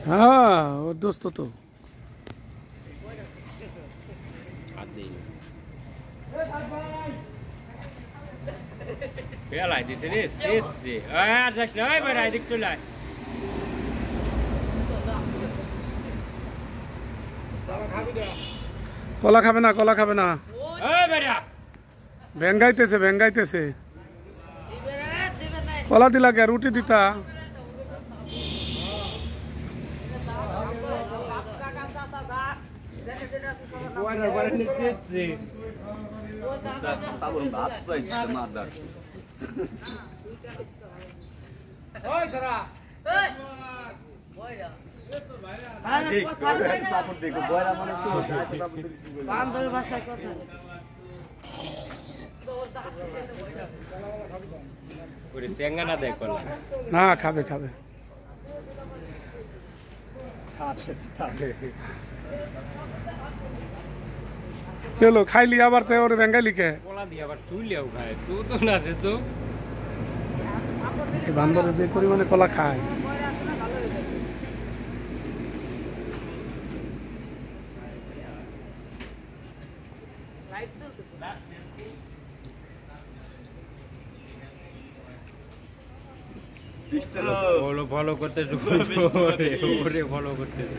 হ্যাঁ ওর দোস্ত তো পেলাই দিছে রে সেজে আর যাস না ভাই ভাই দিক চলে আয় কলা খাবে না কলা খাবে না এই বেটা ভেঙ্গাইতেছে কলা দিলা কে রুটি দিতা ওয়ানার পরে নিচে sabun bab tuh yang madar. Oi, Sara. Oi. Boy ya. Sabun deko boy la mane tu. বান্ধবীর ভাষায় কথা ওরে চেঙ্গা না দেখ কলা না খাবে চলো খাইলি আবার তো ওরে বেঙ্গালি কে কলা দিয়ে আবার শুইলেও খায় তো তো না সে তো বান্দরে যে পরিমাণে কলা খায় ফলো করতেছে ওরে ফলো করতেছে